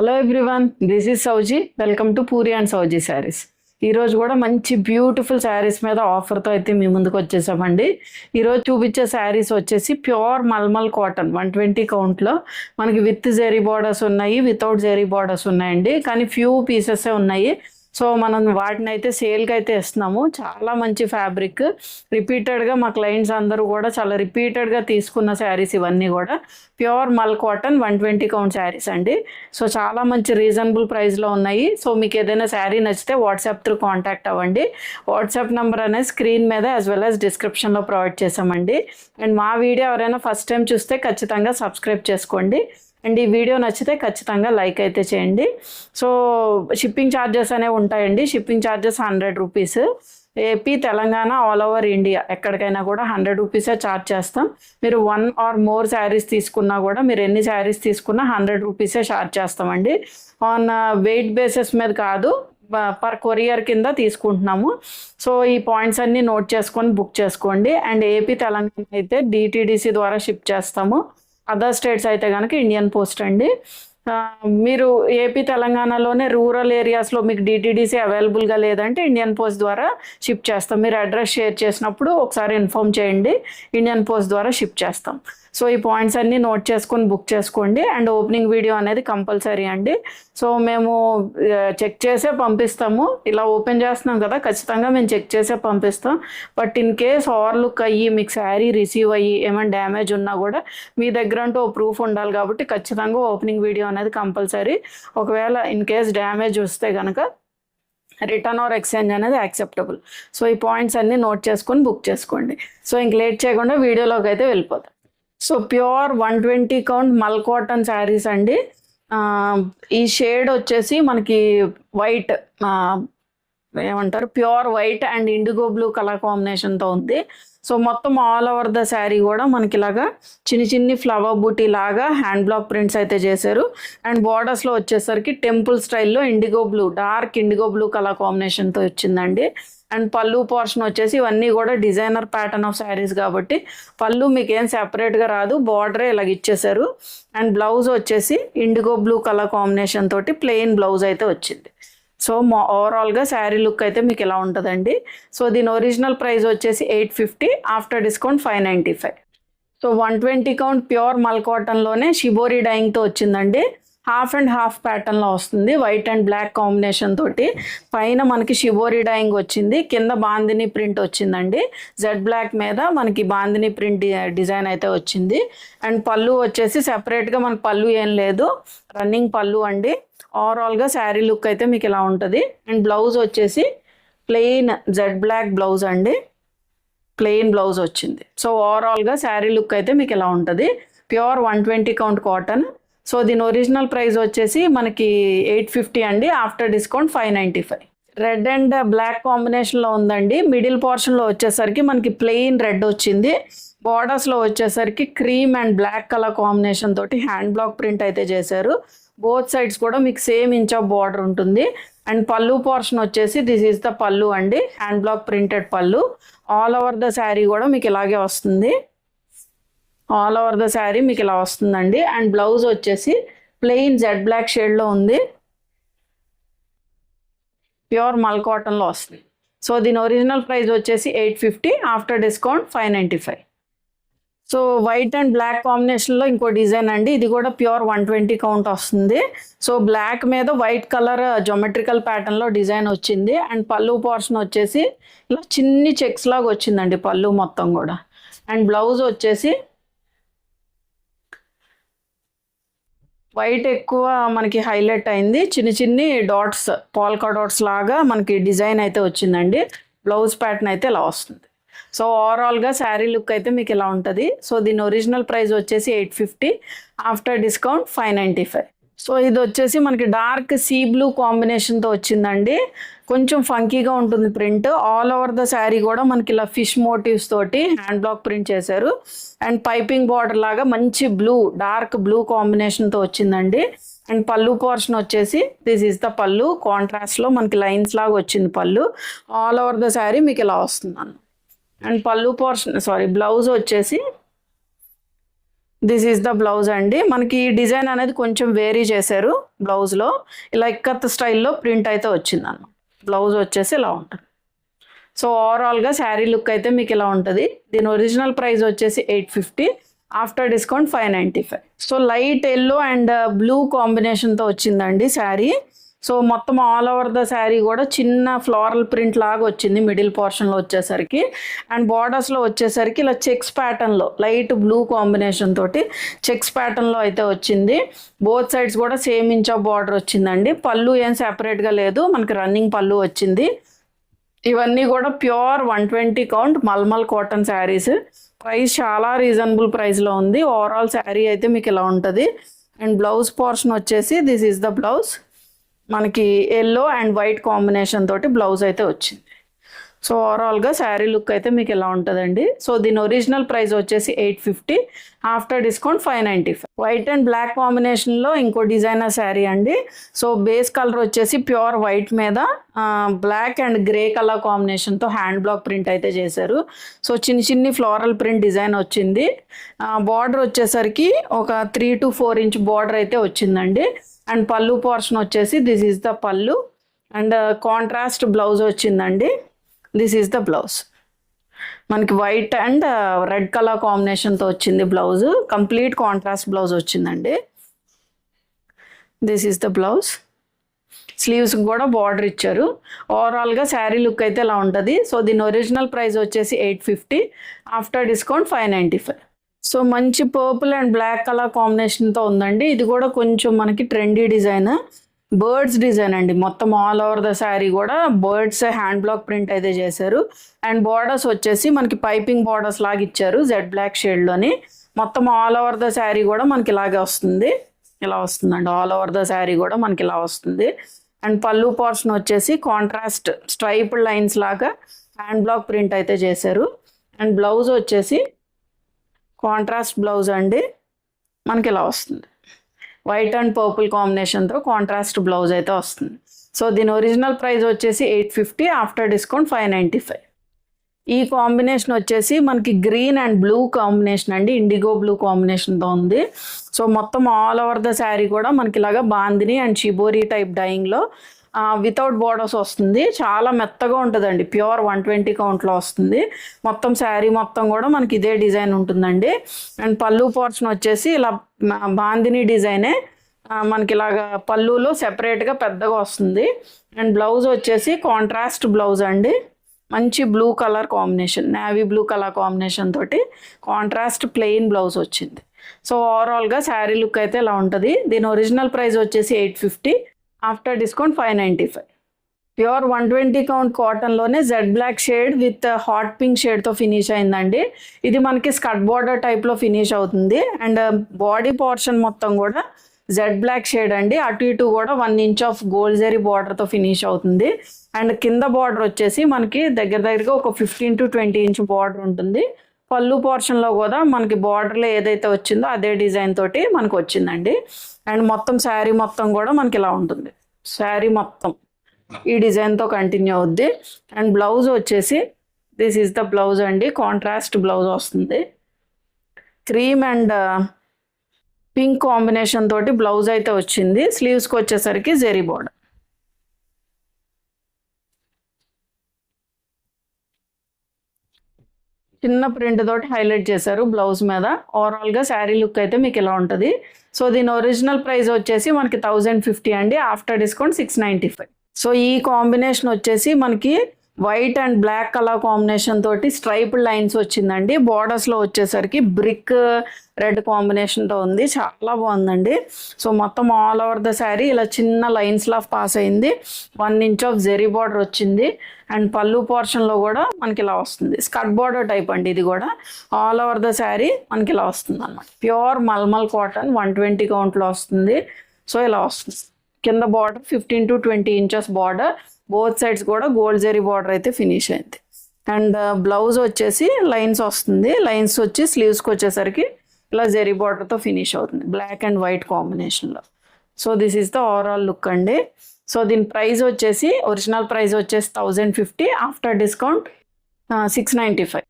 Hello everyone, this is Sowji. Welcome to Puri and Sowji Sarees. ఈరోజు కూడా మంచి బ్యూటిఫుల్ శారీస్ మీద ఆఫర్తో అయితే మీ ముందుకు వచ్చేసామండి. ఈరోజు చూపించే శారీస్ వచ్చేసి ప్యూర్ మల్మల్ కాటన్ 120 కౌంట్లో మనకి విత్ జెరీ బార్డర్స్ ఉన్నాయి, వితౌట్ జెరీ బార్డర్స్ ఉన్నాయండి. కానీ ఫ్యూ పీసెసే ఉన్నాయి. సో మనం వాటిని అయితే సేల్కి అయితే ఇస్తున్నాము. చాలా మంచి ఫ్యాబ్రిక్, రిపీటెడ్గా మా క్లయింట్స్ అందరూ కూడా చాలా రిపీటెడ్గా తీసుకున్న శారీస్ ఇవన్నీ కూడా ప్యూర్ మల్ కాటన్ 120 కౌంట్ శారీస్ అండి. సో చాలా మంచి రీజనబుల్ ప్రైస్లో ఉన్నాయి. సో మీకు ఏదైనా శారీ నచ్చితే వాట్సాప్ త్రూ కాంటాక్ట్ అవ్వండి. వాట్సాప్ నెంబర్ అనేది స్క్రీన్ మీద యాజ్ వెల్ యాజ్ డిస్క్రిప్షన్లో ప్రొవైడ్ చేసామండి. అండ్ మా వీడియో ఎవరైనా ఫస్ట్ టైం చూస్తే ఖచ్చితంగా సబ్స్క్రైబ్ చేసుకోండి. అండ్ ఈ వీడియో నచ్చితే ఖచ్చితంగా లైక్ అయితే చేయండి. సో షిప్పింగ్ ఛార్జెస్ అనేవి ఉంటాయండి. Shipping charges 100 rupees. AP, Telangana, all over India ఎక్కడికైనా కూడా 100 రూపీసే ఛార్జ్ చేస్తాం. మీరు 1 or more శారీస్ తీసుకున్నా కూడా, మీరు ఎన్ని శారీస్ తీసుకున్నా 100 రూపీసే ఛార్జ్ చేస్తామండి. ఆన్ వెయిట్ బేసిస్ మీద కాదు, పర్ కొరియర్ కింద తీసుకుంటున్నాము. సో ఈ పాయింట్స్ అన్నీ నోట్ చేసుకొని బుక్ చేసుకోండి. అండ్ ఏపీ, తెలంగాణ అయితే డిటీడీసీ ద్వారా షిప్ చేస్తాము. అదర్ స్టేట్స్ అయితే కనుక ఇండియన్ పోస్ట్ అండి. మీరు ఏపీ, తెలంగాణలోనే రూరల్ ఏరియాస్లో మీకు డిటీడీసీ అవైలబుల్గా లేదంటే ఇండియన్ పోస్ట్ ద్వారా షిప్ చేస్తాం. మీరు అడ్రస్ షేర్ చేసినప్పుడు ఒకసారి ఇన్ఫామ్ చేయండి, ఇండియన్ పోస్ట్ ద్వారా షిప్ చేస్తాం. సో ఈ పాయింట్స్ అన్నీ నోట్ చేసుకొని బుక్ చేసుకోండి. అండ్ ఓపెనింగ్ వీడియో అనేది కంపల్సరీ అండి. సో మేము చెక్ చేసే పంపిస్తాము. ఇలా ఓపెన్ చేస్తున్నాం కదా, ఖచ్చితంగా మేము చెక్ చేసే పంపిస్తాం. బట్ ఇన్ కేస్ ఓవర్లుక్ అయ్యి మీకు శారీ రిసీవ్ అయ్యి ఏమైనా డ్యామేజ్ ఉన్నా కూడా మీ దగ్గర అంటూ ఓ ప్రూఫ్ ఉండాలి కాబట్టి ఖచ్చితంగా ఓపెనింగ్ వీడియో అనేది కంపల్సరీ. ఒకవేళ ఇన్ కేస్ డ్యామేజ్ వస్తే కనుక రిటర్న్ ఆర్ ఎక్స్చేంజ్ అనేది యాక్సెప్టబుల్. సో ఈ పాయింట్స్ అన్నీ నోట్ చేసుకొని బుక్ చేసుకోండి. సో ఇంక లేట్ చేయకుండా వీడియోలోకి అయితే వెళ్ళిపోతాం. సో ప్యూర్ 120 కౌంట్ మల్ కాటన్ శారీస్ అండి. ఈ షేడ్ వచ్చేసి మనకి వైట్, ఏమంటారు, pure white and IndiGo blue colour కాంబినేషన్తో ఉంది. సో మొత్తం ఆల్ ఓవర్ ద శారీ కూడా మనకి ఇలాగా చిన్ని ఫ్లవర్ బూటీ లాగా హ్యాండ్ బ్లాక్ ప్రింట్స్ అయితే చేశారు. అండ్ బార్డర్స్లో వచ్చేసరికి టెంపుల్ స్టైల్లో IndiGo blue, dark IndiGo blue colour కాంబినేషన్తో వచ్చిందండి. అండ్ పళ్ళు పోర్షన్ వచ్చేసి ఇవన్నీ కూడా డిజైనర్ ప్యాటర్న్ ఆఫ్ శారీస్ కాబట్టి పళ్ళు మీకు ఏం సెపరేట్గా రాదు, బార్డరే ఇలాగ ఇచ్చేసారు. అండ్ బ్లౌజ్ వచ్చేసి ఇండిగో బ్లూ కలర్ కాంబినేషన్ తోటి ప్లెయిన్ బ్లౌజ్ అయితే వచ్చింది. సో ఓవరాల్గా శారీ లుక్ అయితే మీకు ఇలా ఉంటుందండి. సో దీని ఒరిజినల్ ప్రైస్ వచ్చేసి 850, after discount 595. So 120 count pure మల్ కాటన్లోనే షిబోరి డైయింగ్తో వచ్చిందండి. హాఫ్ అండ్ హాఫ్ ప్యాటర్న్లో వస్తుంది, వైట్ అండ్ బ్లాక్ కాంబినేషన్ తోటి. పైన మనకి షిబోరి డైయింగ్ వచ్చింది, కింద బాందిని ప్రింట్ వచ్చిందండి. జెడ్ బ్లాక్ మీద మనకి బాందిని ప్రింట్ డిజైన్ అయితే వచ్చింది. అండ్ పళ్ళు వచ్చేసి సెపరేట్గా మనకు పళ్ళు ఏం లేదు, రన్నింగ్ పళ్ళు అండి. ఓవరాల్గా శారీ లుక్ అయితే మీకు ఇలా ఉంటుంది. అండ్ బ్లౌజ్ వచ్చేసి ప్లెయిన్ జెడ్ బ్లాక్ బ్లౌజ్ అండి, ప్లెయిన్ బ్లౌజ్ వచ్చింది. సో ఓవరాల్గా శారీ లుక్ అయితే మీకు ఇలా ఉంటుంది. Pure 120 count cotton. సో దీని ఒరిజినల్ ప్రైస్ వచ్చేసి మనకి 850 అండి, after discount 595. Red and black కాంబినేషన్లో ఉందండి. మిడిల్ పోర్షన్లో వచ్చేసరికి మనకి ప్లెయిన్ రెడ్ వచ్చింది. బార్డర్స్లో వచ్చేసరికి cream and black colour combination తోటి హ్యాండ్ బ్లాక్ ప్రింట్ అయితే చేశారు. బోత్ సైడ్స్ కూడా మీకు సేమ్ ఇంచ్ ఆఫ్ బార్డర్ ఉంటుంది. అండ్ పళ్ళు పోర్షన్ వచ్చేసి దిస్ ఈజ్ ద పళ్ళు అండి, hand block printed pallu. All over the sari కూడా మీకు ఇలాగే వస్తుంది, ఆల్ ఓవర్ ద శారీ మీకు ఇలా వస్తుందండి. అండ్ బ్లౌజ్ వచ్చేసి ప్లెయిన్ జెడ్ బ్లాక్ షేడ్లో ఉంది, ప్యూర్ మల్ కాటన్లో వస్తుంది. సో దీని ఒరిజినల్ ప్రైస్ వచ్చేసి 850, after discount 595. So white and black కాంబినేషన్లో ఇంకో డిజైన్ అండి. ఇది కూడా ప్యూర్ 120 కౌంట్ వస్తుంది. సో బ్లాక్ మీద వైట్ కలర్ జోమెట్రికల్ ప్యాటర్న్లో డిజైన్ వచ్చింది. అండ్ పళ్ళు పోర్షన్ వచ్చేసి ఇలా చిన్ని చెక్స్ లాగా వచ్చిందండి పళ్ళు మొత్తం కూడా. అండ్ బ్లౌజ్ వచ్చేసి వైట్ ఎక్కువ మనకి హైలైట్ అయింది, చిన్ని డాట్స్, పాల్కా డాట్స్ లాగా మనకి డిజైన్ అయితే వచ్చిందండి. బ్లౌజ్ ప్యాటర్న్ అయితే ఇలా వస్తుంది. సో ఓవరాల్గా శారీ లుక్ అయితే మీకు ఇలా ఉంటుంది. సో దీని ఒరిజినల్ ప్రైస్ వచ్చేసి 850, ఆఫ్టర్ డిస్కౌంట్ 595. సో ఇది వచ్చేసి మనకి డార్క్ సీ బ్లూ కాంబినేషన్తో వచ్చిందండి. కొంచెం ఫంకీగా ఉంటుంది print. All over the sari కూడా మనకి ఇలా ఫిష్ మోటివ్స్ తోటి హ్యాండ్ బ్లాక్ ప్రింట్ చేశారు. అండ్ పైపింగ్ బార్డర్ లాగా మంచి బ్లూ, డార్క్ బ్లూ కాంబినేషన్తో వచ్చిందండి. అండ్ పళ్ళు పోర్షన్ వచ్చేసి దిస్ ఈజ్ ద పళ్ళు, కాంట్రాస్ట్లో మనకి లైన్స్ లాగా వచ్చింది పళ్ళు. ఆల్ ఓవర్ ద శారీ మీకు ఇలా వస్తుంది. అండ్ పళ్ళు పోర్షన్ బ్లౌజ్ వచ్చేసి, బ్లౌజ్ వచ్చేసి మనకి ఇలా ఉంటుంది, డార్క్ బ్లూ, లైన్స్ లాగా వచ్చింది. అండ్ పళ్ళు పోర్షన్ వచ్చేసి దిస్ ఈజ్ ద పళ్ళు, కాంట్రాస్ట్లో మనకి లైన్స్ లాగా వచ్చింది పళ్ళు. ఆల్ ఓవర్ ద శారీ మీకు ఇలా వస్తుంది. And pallu portion, sorry, blouse వచ్చేసి దిస్ ఈజ్ ద బ్లౌజ్ అండి. మనకి ఈ డిజైన్ అనేది కొంచెం వేరీ చేశారు బ్లౌజ్లో. ఇలా ఇక్కత్ స్టైల్లో ప్రింట్ అయితే వచ్చింది అన్నమాట. బ్లౌజ్ వచ్చేసి ఇలా ఉంటుంది. సో ఓవరాల్గా శారీ లుక్ అయితే మీకు ఇలా ఉంటుంది. దీని ఒరిజినల్ ప్రైస్ వచ్చేసి 850, after discount 595. So light yellow and blue కాంబినేషన్తో వచ్చిందండి శారీ. సో మొత్తం ఆల్ ఓవర్ ద శారీ కూడా చిన్న ఫ్లోరల్ ప్రింట్ లాగా వచ్చింది మిడిల్ పోర్షన్లో వచ్చేసరికి. అండ్ బార్డర్స్లో వచ్చేసరికి ఇలా చెక్స్ ప్యాటర్న్లో లైట్ బ్లూ కాంబినేషన్ తోటి చెక్స్ ప్యాటర్న్లో అయితే వచ్చింది. బోత్ సైడ్స్ కూడా సేమ్ ఇంచ్ ఆఫ్ బార్డర్ వచ్చిందండి. పళ్ళు ఏం సెపరేట్గా లేదు, మనకి రన్నింగ్ పళ్ళు వచ్చింది. ఇవన్నీ కూడా pure 120 count mulmul cotton saris. Price చాలా రీజనబుల్ ప్రైస్లో ఉంది. ఓవరాల్ శారీ అయితే మీకు ఇలా ఉంటుంది. అండ్ బ్లౌజ్ పోర్షన్ వచ్చేసి దిస్ ఈజ్ ద బ్లౌజ్. మనకి ఎల్లో అండ్ వైట్ కాంబినేషన్ తోటి బ్లౌజ్ అయితే వచ్చింది. సో ఓవరాల్గా శారీ లుక్ అయితే మీకు ఎలా ఉంటుందండి. సో దీని ఒరిజినల్ ప్రైస్ వచ్చేసి 850, after discount 595. White and black కాంబినేషన్లో ఇంకో డిజైనర్ శారీ అండి. సో బేస్ కలర్ వచ్చేసి ప్యూర్ వైట్ మీద బ్లాక్ అండ్ గ్రే కలర్ కాంబినేషన్తో హ్యాండ్ బ్లాక్ ప్రింట్ అయితే చేశారు. సో చిన్ని ఫ్లోరల్ ప్రింట్ డిజైన్ వచ్చింది. బార్డర్ వచ్చేసరికి ఒక 3 to 4 ఇంచ్ బార్డర్ అయితే వచ్చిందండి. అండ్ పళ్ళు పోర్షన్ వచ్చేసి this is the pallu. And contrast blouse వచ్చిందండి. This is the blouse. మనకి వైట్ అండ్ రెడ్ కలర్ కాంబినేషన్తో వచ్చింది బ్లౌజ్. కంప్లీట్ కాంట్రాస్ట్ బ్లౌజ్ వచ్చిందండి. This is the blouse. స్లీవ్స్కి కూడా బార్డర్ ఇచ్చారు. ఓవరాల్గా శారీ లుక్ అయితే ఇలా ఉంటుంది. సో దీని ఒరిజినల్ ప్రైస్ వచ్చేసి 850, ఆఫ్టర్ డిస్కౌంట్ 595. సో మంచి పర్పుల్ అండ్ బ్లాక్ కలర్ కాంబినేషన్తో ఉందండి. ఇది కూడా కొంచెం మనకి ట్రెండీ డిజైన్, బర్డ్స్ డిజైన్ అండి. మొత్తం ఆల్ ఓవర్ ద శారీ కూడా బర్డ్స్ హ్యాండ్ బ్లాక్ ప్రింట్ అయితే చేశారు. అండ్ బార్డర్స్ వచ్చేసి మనకి పైపింగ్ బార్డర్స్ లాగా ఇచ్చారు జెడ్ బ్లాక్ షేడ్లోని. మొత్తం ఆల్ ఓవర్ ద శారీ కూడా మనకి ఇలాగే వస్తుంది. ఇలా వస్తుందండి. ఆల్ ఓవర్ ద శారీ కూడా మనకి ఇలా వస్తుంది. అండ్ పళ్ళు పోర్షన్ వచ్చేసి కాంట్రాస్ట్ స్ట్రైప్డ్ లైన్స్ లాగా హ్యాండ్ బ్లాక్ ప్రింట్ అయితే చేశారు. అండ్ బ్లౌజ్ వచ్చేసి కాంట్రాస్ట్ బ్లౌజ్ అండి. మనకి ఇలా వస్తుంది. వైట్ అండ్ పర్పుల్ కాంబినేషన్తో కాంట్రాస్ట్ బ్లౌజ్ అయితే వస్తుంది. సో దీని ఒరిజినల్ ప్రైస్ వచ్చేసి 850, ఆఫ్టర్ డిస్కౌంట్ 595. ఈ కాంబినేషన్ వచ్చేసి మనకి గ్రీన్ అండ్ బ్లూ కాంబినేషన్ అండి. ఇండిగో బ్లూ కాంబినేషన్తో ఉంది. సో మొత్తం ఆల్ ఓవర్ ద శారీ కూడా మనకి ఇలాగా బాందిని అండ్ షిబోరి టైప్ డైయింగ్లో వితౌట్ బార్డర్స్ వస్తుంది. చాలా మెత్తగా ఉంటుందండి. ప్యూర్ 120 కౌంట్లో వస్తుంది. మొత్తం శారీ మొత్తం కూడా మనకి ఇదే డిజైన్ ఉంటుందండి. అండ్ పళ్ళు పోర్షన్ వచ్చేసి ఇలా బాందిని డిజైనే మనకి ఇలాగా పళ్ళులో సెపరేట్గా పెద్దగా వస్తుంది. అండ్ బ్లౌజ్ వచ్చేసి కాంట్రాస్ట్ బ్లౌజ్ అండి. మంచి blue colour combination, navy blue colour combination తోటి కాంట్రాస్ట్ ప్లెయిన్ బ్లౌజ్ వచ్చింది. సో ఓవరాల్గా శారీ లుక్ అయితే ఇలా ఉంటుంది. దీని ఒరిజినల్ ప్రైస్ వచ్చేసి 850, ఆఫ్టర్ డిస్కౌంట్ 595. ప్యూర్ 120 కౌంట్ కాటన్లోనే jet black shade with hot pink షేడ్తో ఫినిష్ అయిందండి. ఇది మనకి స్కర్ట్ బార్డర్ టైప్లో ఫినిష్ అవుతుంది. అండ్ బాడీ పోర్షన్ మొత్తం కూడా జెడ్ బ్లాక్ షేడ్ అండి. అటు ఇటు కూడా 1 ఇంచ్ ఆఫ్ గోల్డ్ జరీ బార్డర్తో ఫినిష్ అవుతుంది. అండ్ కింద బార్డర్ వచ్చేసి మనకి దగ్గరగా ఒక 15 to 20 ఇంచ్ బార్డర్ ఉంటుంది. పళ్ళు పోర్షన్లో కూడా మనకి బార్డర్లో ఏదైతే వచ్చిందో అదే డిజైన్ తోటి మనకు వచ్చిందండి. అండ్ మొత్తం శారీ మొత్తం కూడా మనకి ఇలా ఉంటుంది. శారీ మొత్తం ఈ డిజైన్తో కంటిన్యూ అవుద్ది. అండ్ బ్లౌజ్ వచ్చేసి దిస్ ఈజ్ ద బ్లౌజ్ అండి. కాంట్రాస్ట్ బ్లౌజ్ వస్తుంది. క్రీమ్ అండ్ పింక్ కాంబినేషన్ తోటి బ్లౌజ్ అయితే వచ్చింది. స్లీవ్స్కి వచ్చేసరికి జెరీ బార్డర్. చిన్న ప్రింట్ తోటి హైలైట్ చేశారు బ్లౌజ్ మీద. ఓవరాల్గా శారీ లుక్ అయితే మీకు ఇలా ఉంటుంది. సో దీని ఒరిజినల్ ప్రైస్ వచ్చేసి మనకి 1050 అండి. After discount 695. సో ఈ కాంబినేషన్ వచ్చేసి మనకి white and black colour combination తోటి స్ట్రైప్డ్ లైన్స్ వచ్చిందండి. బార్డర్స్లో వచ్చేసరికి బ్రిక్ రెడ్ కాంబినేషన్తో ఉంది. చాలా బాగుందండి. సో మొత్తం ఆల్ ఓవర్ ద శారీ ఇలా చిన్న లైన్స్లో పాస్ అయింది. 1 ఇంచ్ ఆఫ్ జెరీ బార్డర్ వచ్చింది. అండ్ పళ్ళు పోర్షన్లో కూడా మనకి ఇలా వస్తుంది. స్కర్ట్ బార్డర్ టైప్ అండి. ఇది కూడా ఆల్ ఓవర్ ద శారీ మనకి ఇలా వస్తుంది అనమాట. ప్యూర్ మల్మల్ కాటన్ 120 కౌంట్లో వస్తుంది. సో ఇలా వస్తుంది. కింద border 15 to 20 inches border. Both sides కూడా గోల్డ్ జరీ బార్డర్ అయితే ఫినిష్ అయింది. అండ్ బ్లౌజ్ వచ్చేసి లైన్స్ వస్తుంది. లైన్స్ వచ్చి స్లీవ్స్కి వచ్చేసరికి ఇలా జరీ బార్డర్తో ఫినిష్ అవుతుంది బ్లాక్ అండ్ వైట్ కాంబినేషన్లో. So this is the overall look అండి. సో దీని ప్రైస్ వచ్చేసి ఒరిజినల్ ప్రైస్ వచ్చేసి 1050, ఆఫ్టర్ డిస్కౌంట్ 695.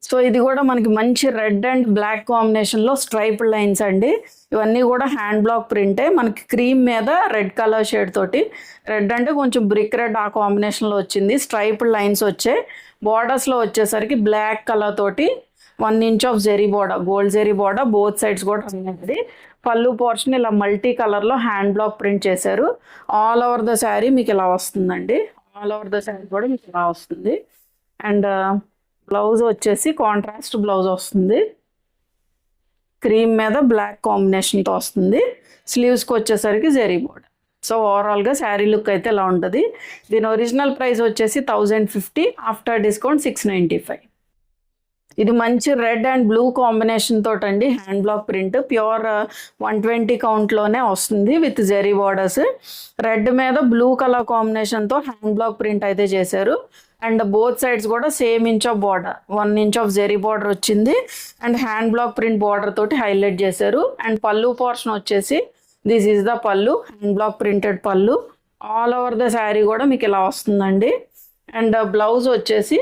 సో ఇది కూడా మనకి మంచి రెడ్ అండ్ బ్లాక్ కాంబినేషన్లో స్ట్రైప్డ్ లైన్స్ అండి. ఇవన్నీ కూడా హ్యాండ్ బ్లాక్ ప్రింటే. మనకి క్రీమ్ మీద రెడ్ కలర్ షేడ్ తోటి, రెడ్ అంటే కొంచెం బ్రిక్ రెడ్ ఆ కాంబినేషన్లో వచ్చింది. స్ట్రైప్డ్ లైన్స్ వచ్చాయి. బార్డర్స్లో వచ్చేసరికి బ్లాక్ కలర్ తోటి 1 inch of zari border, gold zari border both sides కూడా ఉన్నది. పళ్ళు పోర్షన్ ఇలా మల్టీ కలర్లో హ్యాండ్ బ్లాక్ ప్రింట్ చేశారు. ఆల్ ఓవర్ ద శారీ మీకు ఇలా వస్తుందండి. ఆల్ ఓవర్ ద శారీ కూడా మీకు ఇలా వస్తుంది. అండ్ బ్లౌజ్ వచ్చేసి కాంట్రాస్ట్ బ్లౌజ్ వస్తుంది. క్రీమ్ మీద బ్లాక్ కాంబినేషన్తో వస్తుంది. స్లీవ్స్కి వచ్చేసరికి జెరీ బోర్డర్. సో ఓవరాల్గా శారీ లుక్ అయితే ఇలా ఉంటుంది. దీని ఒరిజినల్ ప్రైస్ వచ్చేసి 1050, ఆఫ్టర్ డిస్కౌంట్ 695. ఇది మంచి రెడ్ అండ్ బ్లూ కాంబినేషన్ తోటండి హ్యాండ్ బ్లాక్ ప్రింట్. ప్యూర్ 120 కౌంట్లోనే వస్తుంది విత్ జెరీ బార్డర్స్. రెడ్ మీద బ్లూ కలర్ కాంబినేషన్తో హ్యాండ్ బ్లాక్ ప్రింట్ అయితే చేశారు. అండ్ బోత్ సైడ్స్ కూడా same inch of border, 1 inch of zari border వచ్చింది. And hand block print border తోటి హైలైట్ చేశారు. అండ్ పళ్ళు పోర్షన్ వచ్చేసి this is the pallu, hand block printed pallu. All over the sari కూడా మీకు ఇలా వస్తుందండి. అండ్ బ్లౌజ్ వచ్చేసి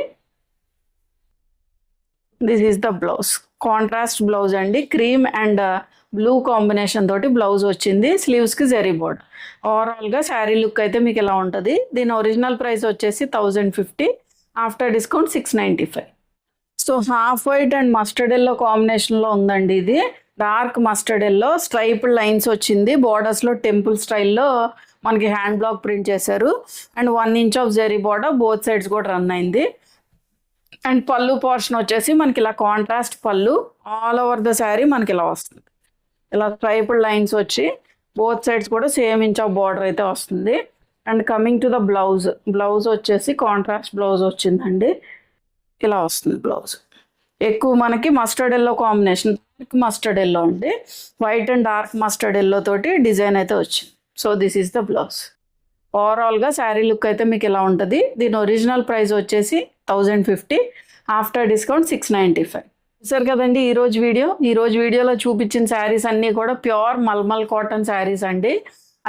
this is the blouse, contrast blouse అండి. క్రీమ్ అండ్ బ్లూ కాంబినేషన్ తోటి బ్లౌజ్ వచ్చింది. స్లీవ్స్కి జెరీ బోర్డర్. ఓవరాల్గా శారీ లుక్ అయితే మీకు ఇలా ఉంటుంది. దీని ఒరిజినల్ ప్రైస్ వచ్చేసి 1050, after discount 695. So half white and mustard yellow కాంబినేషన్లో ఉందండి. ఇది dark mustard yellow, striped lines వచ్చింది. బార్డర్స్లో టెంపుల్ స్టైల్లో మనకి హ్యాండ్ బ్లాక్ ప్రింట్ చేశారు. And 1 inch of zari border both sides కూడా రన్ అయింది. అండ్ పళ్ళు పోర్షన్ వచ్చేసి మనకి ఇలా కాంట్రాస్ట్ పళ్ళు. ఆల్ ఓవర్ ద శారీ మనకి ఇలా వస్తుంది. ఇలా స్ట్రైప్డ్ లైన్స్ వచ్చి బోత్ సైడ్స్ కూడా సేమ్ ఇంచ్ ఆఫ్ బార్డర్ అయితే వస్తుంది. And coming to the blouse, blouse వచ్చేసి కాంట్రాస్ట్ బ్లౌజ్ వచ్చిందండి. ఇలా వస్తుంది బ్లౌజ్. ఎక్కువ మనకి mustard yellow combination, dark mustard yellow అండి. White and dark mustard yellow తోటి డిజైన్ అయితే వచ్చింది. So this is the blouse. ఓవరాల్గా శారీ లుక్ అయితే మీకు ఇలా ఉంటుంది. దీని ఒరిజినల్ ప్రైస్ వచ్చేసి 1050, ఆఫ్టర్ డిస్కౌంట్ 695. చూసారు కదండి ఈరోజు వీడియోలో చూపించిన శారీస్ అన్నీ కూడా ప్యూర్ మల్మల్ కాటన్ శారీస్ అండి.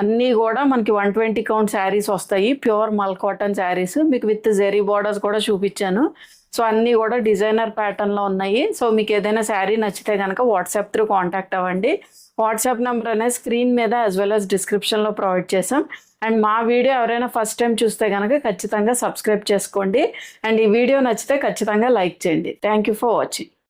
అన్నీ కూడా మనకి 120 కౌంట్ శారీస్ వస్తాయి. ప్యూర్ మల్ కాటన్ శారీస్ మీకు విత్ జెరీ బార్డర్స్ కూడా చూపించాను. సో అన్నీ కూడా డిజైనర్ ప్యాటర్న్లో ఉన్నాయి. సో మీకు ఏదైనా శారీ నచ్చితే కనుక వాట్సాప్ త్రూ కాంటాక్ట్ అవ్వండి. వాట్సాప్ నెంబర్ అనేది స్క్రీన్ మీద యాజ్ వెల్ యాజ్ డిస్క్రిప్షన్లో ప్రొవైడ్ చేసాం. అండ్ మా వీడియో ఎవరైనా ఫస్ట్ టైం చూస్తే కనుక ఖచ్చితంగా సబ్స్క్రైబ్ చేసుకోండి. అండ్ ఈ వీడియో నచ్చితే ఖచ్చితంగా లైక్ చేయండి. Thank you for watching.